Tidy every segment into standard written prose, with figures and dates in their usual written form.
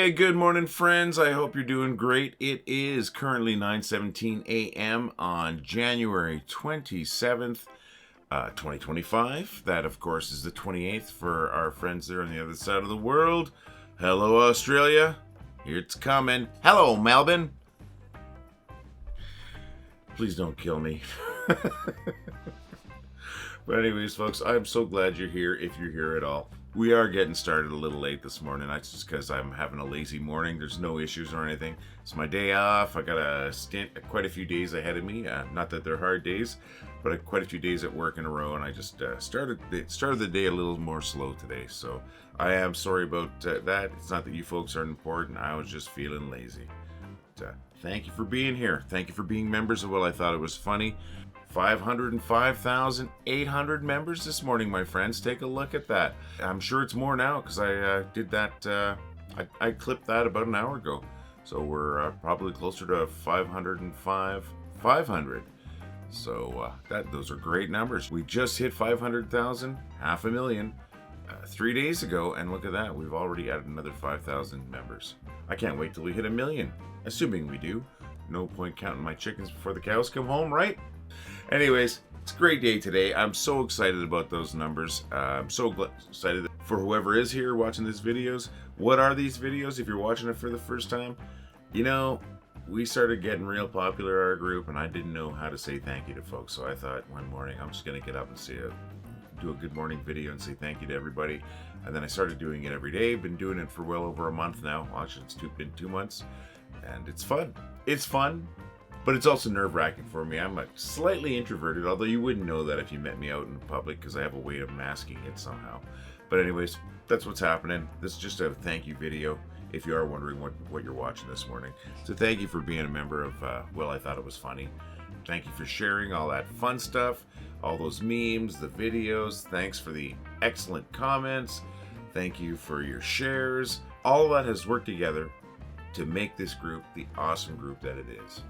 Hey, good morning, friends. I hope you're doing great. It is currently 9:17 a.m. on January 27th, 2025. That, of course, is the 28th for our friends there on the other side of the world. Hello, Australia. Here it's coming. Hello, Melbourne. Please don't kill me. But anyways, folks, I'm so glad you're here, if you're here at all. We are getting started a little late this morning. That's just because I'm having a lazy morning. There's no issues or anything. It's my day off. I got a stint, quite a few days ahead of me. Not that they're hard days, but quite a few days at work in a row. And I just started the day a little more slow today. So I am sorry about that. It's not that you folks aren't important. I was just feeling lazy. But, thank you for being here. Thank you for being members of Well, I Thought It Was Funny. 505,800 members this morning, my friends. Take a look at that. I'm sure it's more now because I did that. I clipped that about an hour ago. So we're probably closer to 500. So those are great numbers. We just hit 500,000, 500,000, 3 days ago. And look at that. We've already added another 5,000 members. I can't wait till we hit 1 million. Assuming we do. No point counting my chickens before the cows come home, right? Anyways, it's a great day today. I'm so excited about those numbers. I'm so excited for whoever is here watching these videos. What are these videos if you're watching it for the first time? You know, we started getting real popular, our group, and I didn't know how to say thank you to folks. So I thought one morning I'm just going to get up and do a good morning video and say thank you to everybody. And then I started doing it every day. Been doing it for well over a month now. Actually, it's been 2 months. And it's fun. It's fun. But it's also nerve-wracking for me. I'm slightly introverted, although you wouldn't know that if you met me out in public because I have a way of masking it somehow. But anyways, that's what's happening. This is just a thank you video if you are wondering what you're watching this morning. So thank you for being a member of Well, I Thought It Was Funny. Thank you for sharing all that fun stuff, all those memes, the videos. Thanks for the excellent comments. Thank you for your shares. All of that has worked together to make this group the awesome group that it is.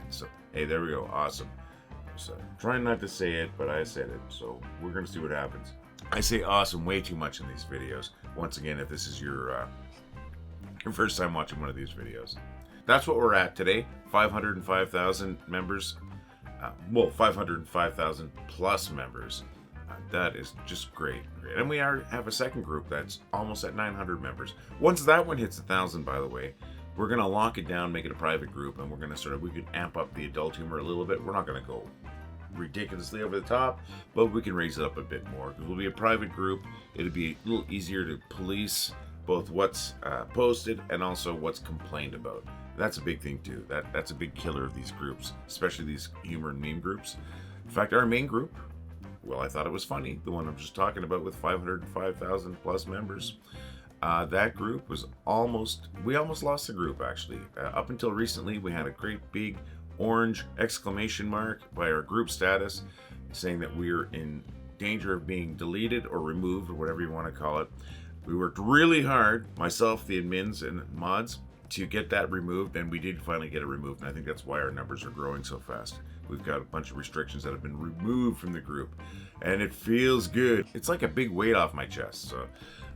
So, hey, there we go. Awesome. So, trying not to say it, but I said it. So, we're going to see what happens. I say awesome way too much in these videos. Once again, if this is your first time watching one of these videos. That's what we're at today. 505,000 members. 505,000 plus members. That is just great. And we have a second group that's almost at 900 members. Once that one hits 1,000, by the way, we're going to lock it down, make it a private group, and we're going to we can amp up the adult humor a little bit. We're not going to go ridiculously over the top, but we can raise it up a bit more. Because we'll be a private group. It'll be a little easier to police both what's posted and also what's complained about. That's a big thing, too. That's a big killer of these groups, especially these humor and meme groups. In fact, our main group, Well, I Thought It Was Funny, the one I'm just talking about with 505,000 plus members. That group was we almost lost the group, actually. Up until recently, we had a great big orange exclamation mark by our group status saying that we are in danger of being deleted or removed, or whatever you want to call it. We worked really hard, myself, the admins, and mods, to get that removed, and we did finally get it removed, and I think that's why our numbers are growing so fast. We've got a bunch of restrictions that have been removed from the group, and it feels good. It's like a big weight off my chest, so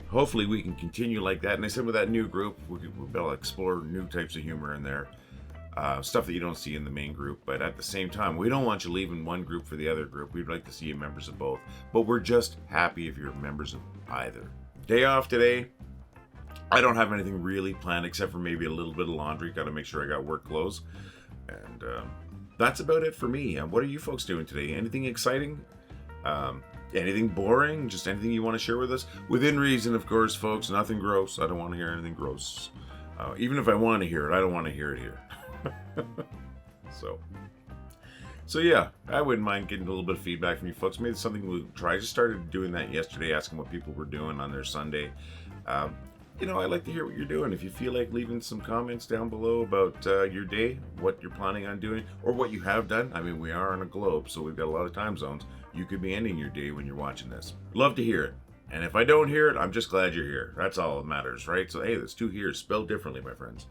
hopefully we can continue like that. And I said with that new group, we'll be able to explore new types of humor in there. Stuff that you don't see in the main group. But at the same time, we don't want you leaving one group for the other group. We'd like to see you members of both. But we're just happy if you're members of either. Day off today. I don't have anything really planned except for maybe a little bit of laundry. Got to make sure I got work clothes. And that's about it for me. What are you folks doing today? Anything exciting? Anything boring? Just anything you want to share with us? Within reason, of course, folks. Nothing gross. I don't want to hear anything gross. Even if I want to hear it, I don't want to hear it here. So yeah, I wouldn't mind getting a little bit of feedback from you folks. Maybe it's something we'll try. I just started doing that yesterday, asking what people were doing on their Sunday. I'd like to hear what you're doing. If you feel like leaving some comments down below about your day, what you're planning on doing, or what you have done. I mean, we are on a globe, so we've got a lot of time zones. You could be ending your day when you're watching this. Love to hear it. And if I don't hear it, I'm just glad you're here. That's all that matters, right? So, hey, there's 2 here's spelled differently, my friends.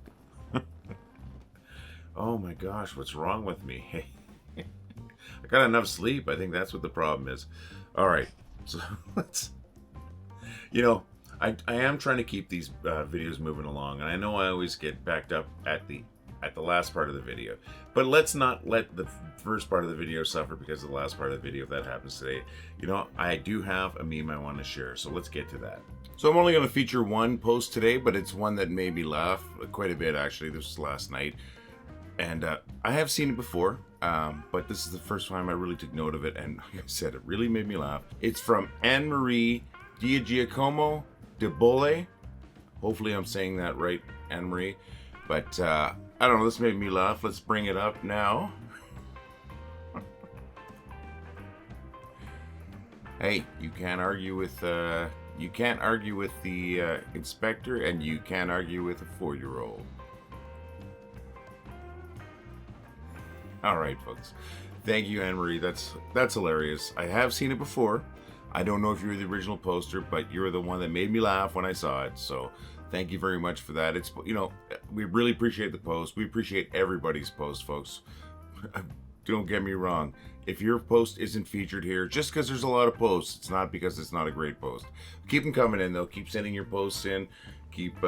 Oh my gosh, what's wrong with me? I got enough sleep. I think that's what the problem is. All right, so let's... I am trying to keep these videos moving along, and I know I always get backed up at the last part of the video, but let's not let the first part of the video suffer because of the last part of the video if that happens today. You know, I do have a meme I want to share, so let's get to that. So I'm only going to feature one post today, but it's one that made me laugh quite a bit actually. This was last night, and I have seen it before, but this is the first time I really took note of it, and like I said, it really made me laugh. It's from Anne-Marie Giacomo de Bolle. Hopefully I'm saying that right, Anne-Marie, but I don't know, this made me laugh. Let's bring it up now. Hey, you can't argue with the inspector, and you can't argue with a 4-year-old. All right, folks. Thank you, Anne-Marie. That's hilarious. I have seen it before. I don't know if you're the original poster, but you're the one that made me laugh when I saw it. So thank you very much for that. It's, you know, we really appreciate the post. We appreciate everybody's post, folks. Don't get me wrong. If your post isn't featured here, just because there's a lot of posts, it's not because it's not a great post. Keep them coming in, though. Keep sending your posts in. Keep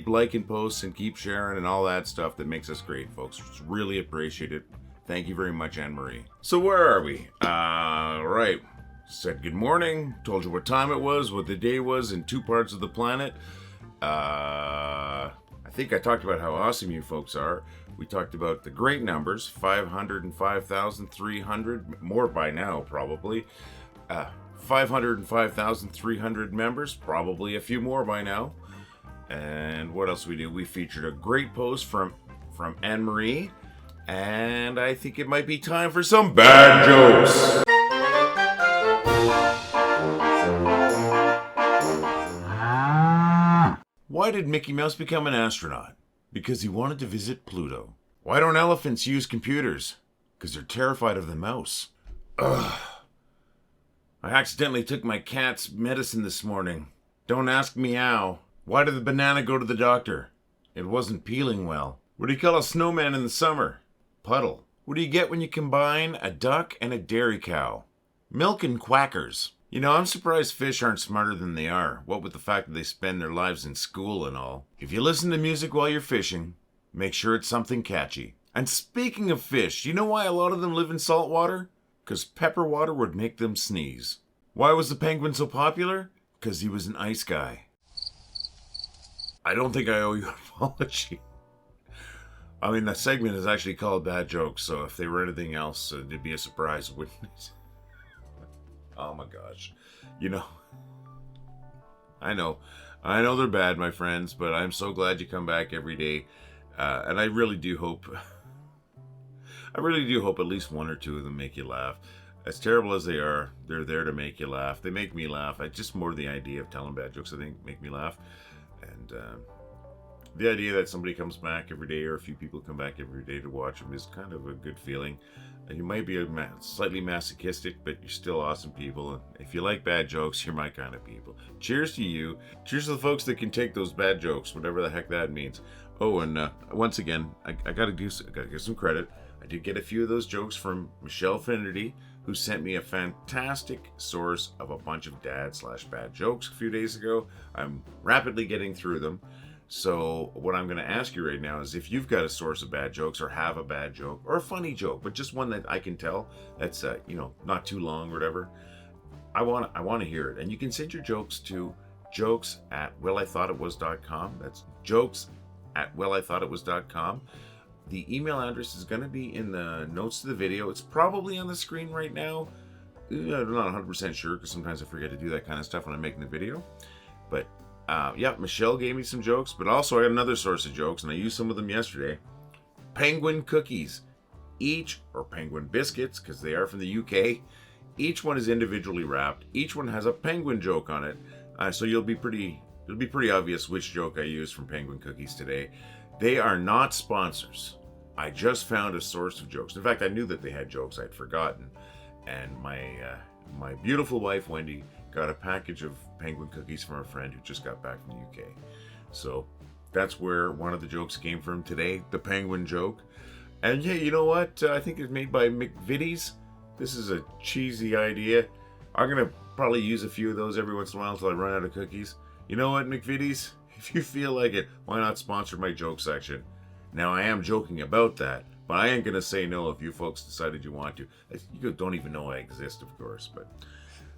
liking posts and keep sharing and all that stuff that makes us great, folks. Just really appreciate it. Thank you very much, Anne-Marie. So where are we? Right. Said good morning. Told you what time it was, what the day was in 2 parts of the planet. I think I talked about how awesome you folks are. We talked about the great numbers, 505,300, more by now probably. 505,300 members, probably a few more by now. And what else we do? We featured a great post from Anne-Marie, and I think it might be time for some bad jokes. Why did Mickey Mouse become an astronaut? Because he wanted to visit Pluto. Why don't elephants use computers? Because they're terrified of the mouse. Ugh. I accidentally took my cat's medicine this morning. Don't ask me how. Why did the banana go to the doctor? It wasn't peeling well. What do you call a snowman in the summer? Puddle. What do you get when you combine a duck and a dairy cow? Milk and quackers. You know, I'm surprised fish aren't smarter than they are, what with the fact that they spend their lives in school and all. If you listen to music while you're fishing, make sure it's something catchy. And speaking of fish, you know why a lot of them live in salt water? Because pepper water would make them sneeze. Why was the penguin so popular? Because he was an ice guy. I don't think I owe you an apology. I mean, the segment is actually called Bad Jokes, so if they were anything else, it'd be a surprise, wouldn't it? Oh my gosh. You know, I know they're bad, my friends, but I'm so glad you come back every day. And I really do hope at least 1 or 2 of them make you laugh. As terrible as they are, they're there to make you laugh. They make me laugh. I just more the idea of telling bad jokes, I think, make me laugh. And the idea that somebody comes back every day, or a few people come back every day to watch them, is kind of a good feeling. You might be slightly masochistic, but you're still awesome people. And if you like bad jokes, you're my kind of people. Cheers to you. Cheers to the folks that can take those bad jokes, whatever the heck that means. Oh, and once again, I gotta give some credit. I did get a few of those jokes from Michelle Finnerty, who sent me a fantastic source of a bunch of dad/bad jokes a few days ago. I'm rapidly getting through them. So what I'm going to ask you right now is if you've got a source of bad jokes, or have a bad joke, or a funny joke, but just one that I can tell that's not too long or whatever, I want to hear it. And you can send your jokes to jokes@wellithoughtitwas.com. That's jokes@wellithoughtitwas.com. The email address is going to be in the notes to the video. It's probably on the screen right now. I'm not 100% sure because sometimes I forget to do that kind of stuff when I'm making the video. But yeah, Michelle gave me some jokes, but also I got another source of jokes, and I used some of them yesterday. Penguin cookies, or penguin biscuits, because they are from the UK. Each one is individually wrapped. Each one has a penguin joke on it, so it'll be pretty obvious which joke I used from penguin cookies today. They are not sponsors. I just found a source of jokes. In fact, I knew that they had jokes I'd forgotten, and my beautiful wife Wendy got a package of penguin cookies from a friend who just got back from the UK. So that's where one of the jokes came from today, the penguin joke. And yeah, you know what? I think it's made by McVitie's. This is a cheesy idea. I'm going to probably use a few of those every once in a while until I run out of cookies. You know what, McVitie's? If you feel like it, why not sponsor my joke section? Now, I am joking about that, but I ain't going to say no if you folks decided you want to. You don't even know I exist, of course, but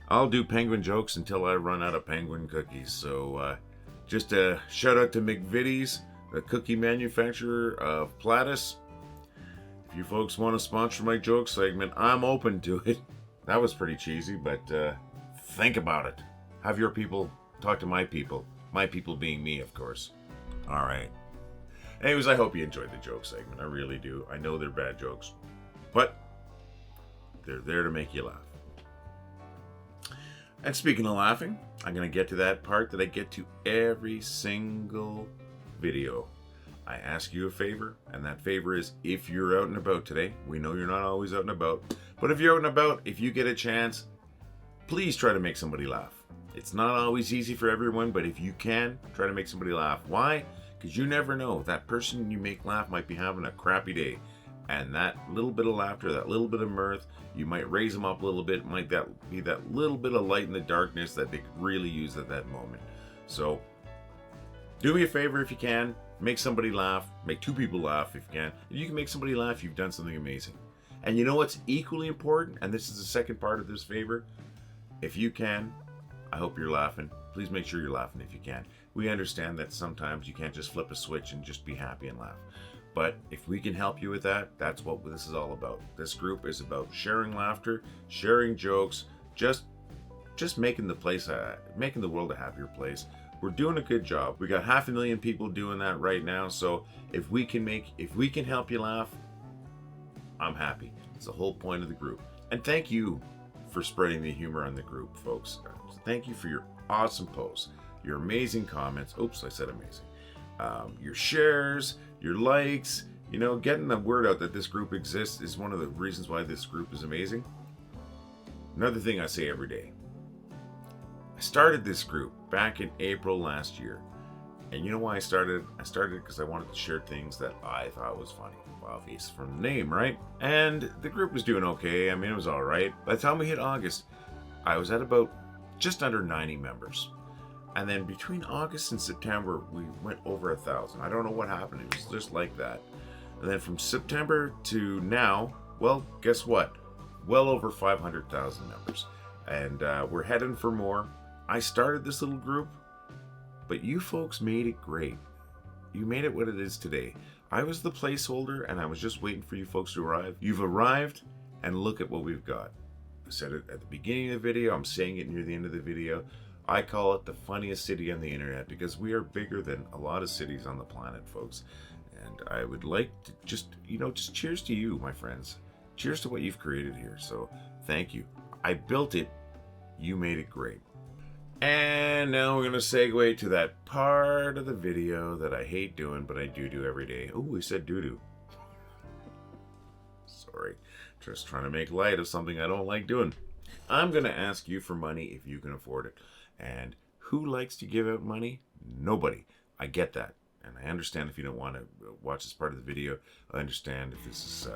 I'll do penguin jokes until I run out of penguin cookies. So, just a shout out to McVitie's, the cookie manufacturer of Platus. If you folks want to sponsor my joke segment, I'm open to it. That was pretty cheesy, but think about it. Have your people talk to my people. My people being me, of course. All right. Anyways, I hope you enjoyed the joke segment. I really do. I know they're bad jokes, but they're there to make you laugh. And speaking of laughing, I'm going to get to that part that I get to every single video. I ask you a favor, and that favor is if you're out and about today. We know you're not always out and about, but if you're out and about, if you get a chance, please try to make somebody laugh. It's not always easy for everyone, but if you can, try to make somebody laugh. Why? Because you never know. That person you make laugh might be having a crappy day. And that little bit of laughter, that little bit of mirth, you might raise them up a little bit. Might that be that little bit of light in the darkness that they could really use at that moment. So, do me a favor if you can. Make somebody laugh. Make two people laugh if you can. If you can make somebody laugh, you've done something amazing. And you know what's equally important? And this is the second part of this favor. If you can, I hope you're laughing. Please make sure you're laughing if you can. We understand that sometimes you can't just flip a switch and just be happy and laugh. But if we can help you with that, that's what this is all about. This group is about sharing laughter, sharing jokes, just making the world a happier place. We're doing a good job. We got 500,000 people doing that right now. So if we can help you laugh, I'm happy. It's the whole point of the group. And thank you for spreading the humor on the group, folks. Thank you for your awesome posts, your amazing comments. Oops, I said amazing. Your shares, your likes, getting the word out that this group exists is one of the reasons why this group is amazing. Another thing I say every day. I started this group back in April last year. And you know why I started? I started because I wanted to share things that I thought was funny. Obvious from the name, right? And the group was doing okay. I mean, it was all right. By the time we hit August, I was at about just under 90 members. And then between August and September, we went over 1,000. I don't know what happened. It was just like that. And then from September to now, well, guess what? Well over 500,000 members. And we're heading for more. I started this little group, but you folks made it great. You made it what it is today. I was the placeholder, and I was just waiting for you folks to arrive. You've arrived, and look at what we've got. I said it at the beginning of the video. I'm saying it near the end of the video. I call it the funniest city on the internet because we are bigger than a lot of cities on the planet, folks. And I would like to just cheers to you, my friends. Cheers to what you've created here. So thank you. I built it. You made it great. And now we're going to segue to that part of the video that I hate doing, but I do every day. Oh, we said doo-doo. Sorry. Just trying to make light of something I don't like doing. I'm going to ask you for money if you can afford it. And who likes to give out money? Nobody. I get that. And I understand if you don't want to watch this part of the video. I understand if this is,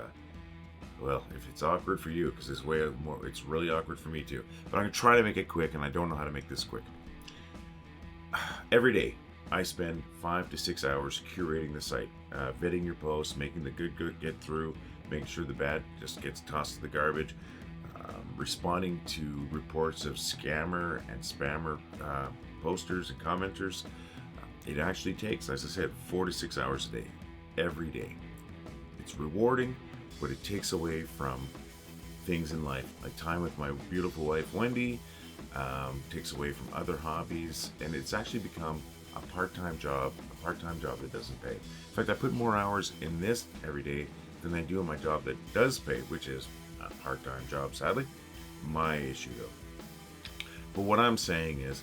if it's awkward for you, because it's really awkward for me too. But I'm going to try to make it quick, and I don't know how to make this quick. Every day, I spend 5 to 6 hours curating the site, vetting your posts, making the good get through, making sure the bad just gets tossed to the garbage, responding to reports of scammer and spammer posters and commenters. It actually takes, as I said, 4 to 6 hours a day, every day. It's rewarding, but it takes away from things in life, like time with my beautiful wife, Wendy, takes away from other hobbies, and it's actually become a part-time job that doesn't pay. In fact, I put more hours in this every day than I do in my job that does pay, which is a part-time job, sadly. My issue, though. But what I'm saying is,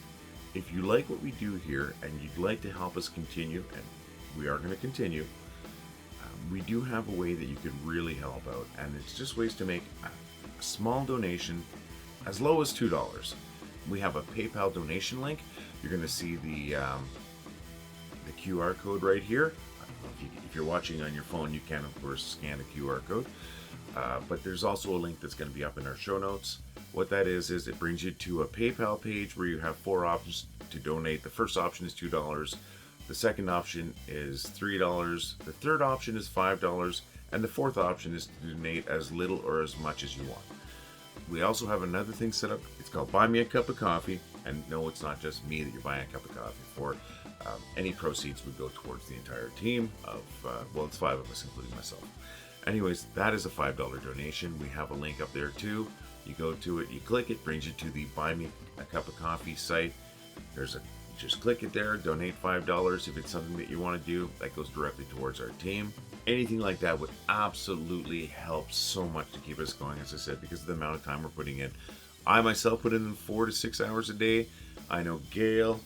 if you like what we do here and you'd like to help us continue, and we are going to continue, we do have a way that you could really help out, and it's just ways to make a small donation as low as $2. We have a PayPal donation link. You're going to see the QR code right here. If you're watching on your phone, you can, of course, scan a QR code. But there's also a link that's going to be up in our show notes. What that is it brings you to a PayPal page where you have 4 options to donate. The first option is $2. The second option is $3. The third option is $5. And the fourth option is to donate as little or as much as you want. We also have another thing set up. It's called Buy Me a Cup of Coffee. And no, it's not just me that you're buying a cup of coffee for. Any proceeds would go towards the entire team of, well, it's 5 of us, including myself. Anyways, that is a $5 donation. We have a link up there too. You go to it, you click it, brings you to the Buy Me a Cup of Coffee site. Just click it there, donate $5 if it's something that you want to do. That goes directly towards our team. Anything like that would absolutely help so much to keep us going, as I said, because of the amount of time we're putting in. I myself put in 4 to 6 hours a day. I know Gail,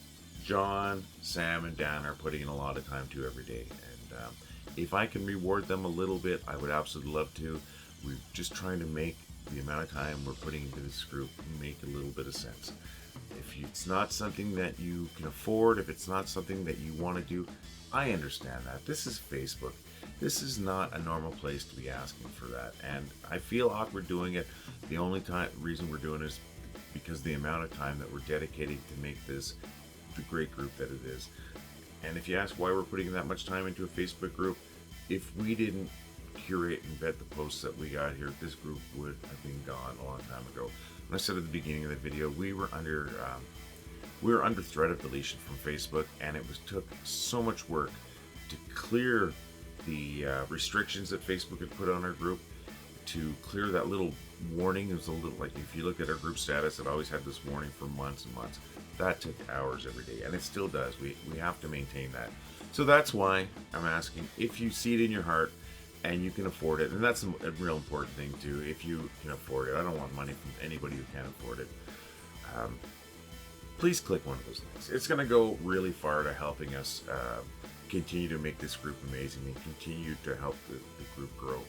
John, Sam, and Dan are putting in a lot of time too every day. And if I can reward them a little bit, I would absolutely love to. We're just trying to make the amount of time we're putting into this group make a little bit of sense. If it's not something that you can afford, if it's not something that you want to do, I understand that. This is Facebook. This is not a normal place to be asking for that. And I feel awkward doing it. The only reason we're doing it is because the amount of time that we're dedicating to make this the great group that it is. And if you ask why we're putting that much time into a Facebook group, if we didn't curate and vet the posts that we got here, this group would have been gone a long time ago. And I said at the beginning of the video, we were under threat of deletion from Facebook, and it took so much work to clear the restrictions that Facebook had put on our group, to clear that little warning. It was a little, like, if you look at our group status, it always had this warning for months and months. That took hours every day, and it still does. We have to maintain that. So that's why I'm asking, if you see it in your heart and you can afford it, and that's a real important thing too, if you can afford it. I don't want money from anybody who can't afford it. Please click one of those links. It's going to go really far to helping us continue to make this group amazing and continue to help the group grow.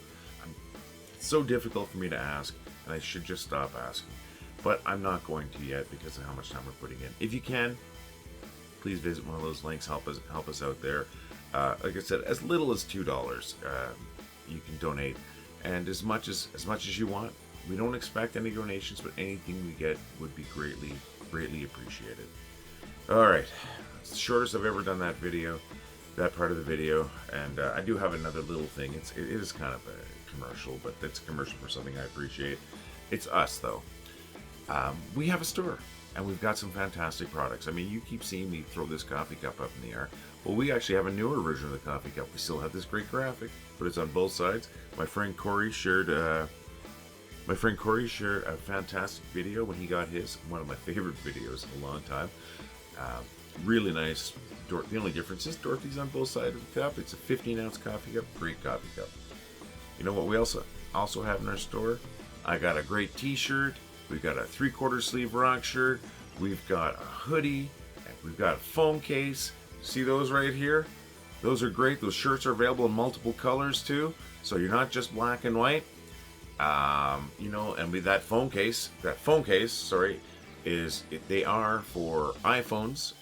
It's so difficult for me to ask, and I should just stop asking. But I'm not going to yet because of how much time we're putting in. If you can, please visit one of those links. Help us out there. Like I said, as little as $2, you can donate, and as much as you want. We don't expect any donations, but anything we get would be greatly appreciated. All right, it's the shortest I've ever done that part of the video, and I do have another little thing. It is kind of a commercial, but it's a commercial for something I appreciate. It's us, though. We have a store, and we've got some fantastic products. I mean, you keep seeing me throw this coffee cup up in the air. Well, we actually have a newer version of the coffee cup. We still have this great graphic, but it's on both sides. My friend Corey shared a fantastic video when he got his. One of my favorite videos in a long time. Really nice. The only difference is Dorothy's on both sides of the cup. It's a 15-ounce coffee cup. Great coffee cup. You know what we also have in our store? I got a great t-shirt. We've got a 3/4 sleeve rock shirt. We've got a hoodie. And we've got a phone case. See those right here? Those are great. Those shirts are available in multiple colors too. So you're not just black and white. And with that phone case, they are for iPhones.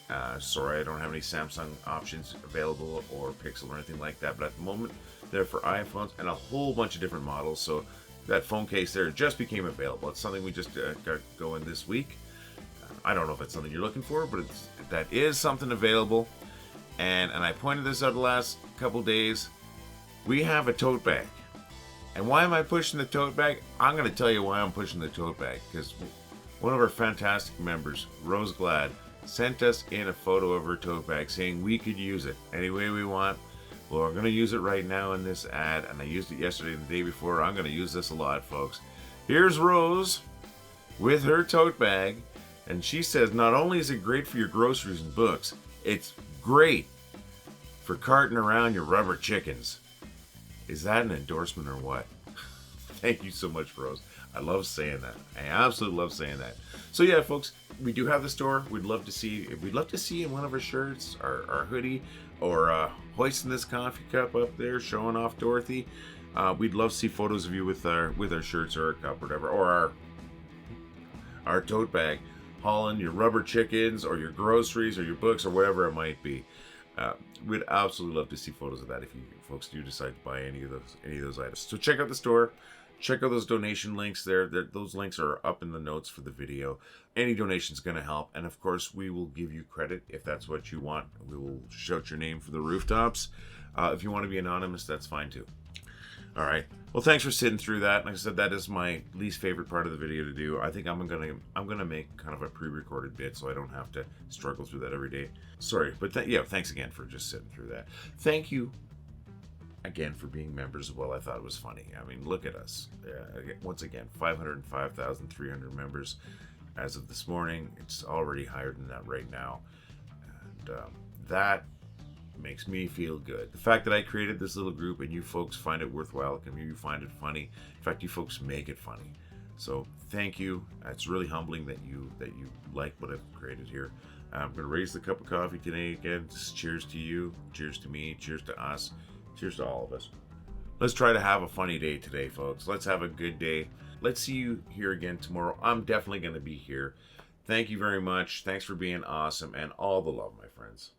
Sorry, I don't have any Samsung options available or Pixel or anything like that. But at the moment, they're for iPhones and a whole bunch of different models. So that phone case there just became available. It's something we just got going this week. I don't know if it's something you're looking for, but that is something available. And I pointed this out the last couple days. We have a tote bag. And why am I pushing the tote bag? I'm going to tell you why I'm pushing the tote bag. Because one of our fantastic members, Rose Glad, sent us in a photo of her tote bag saying we could use it any way we want. Well, we're going to use it right now in this ad. And I used it yesterday and the day before. I'm going to use this a lot, folks. Here's Rose with her tote bag. And she says not only is it great for your groceries and books, it's great for carting around your rubber chickens. Is that an endorsement or what? Thank you so much, Rose. I love saying that. I absolutely love saying that. So yeah, folks, we do have the store. We'd love to see in one of our shirts, our hoodie, or hoisting this coffee cup up there, showing off Dorothy. We'd love to see photos of you with our shirts or our cup or whatever, or our tote bag, hauling your rubber chickens or your groceries or your books or whatever it might be. We'd absolutely love to see photos of that if you folks do decide to buy any of those items. So check out the store. Check out those donation links there. Those links are up in the notes for the video. Any donation is going to help. And of course, we will give you credit if that's what you want. We will shout your name for the rooftops. If you want to be anonymous, that's fine too. All right. Well, thanks for sitting through that. Like I said, that is my least favorite part of the video to do. I think I'm gonna make kind of a pre-recorded bit so I don't have to struggle through that every day. Sorry, but yeah, thanks again for just sitting through that. Thank you again for being members as well. I thought it was funny. I mean, look at us. Once again, 505,300 members as of this morning. It's already higher than that right now, and that makes me feel good. The fact that I created this little group and you folks find it worthwhile, and you find it funny. In fact, you folks make it funny. So thank you. It's really humbling that you like what I've created here. I'm going to raise the cup of coffee today again. Just cheers to you. Cheers to me. Cheers to us. Cheers to all of us. Let's try to have a funny day today, folks. Let's have a good day. Let's see you here again tomorrow. I'm definitely going to be here. Thank you very much. Thanks for being awesome, and all the love, my friends.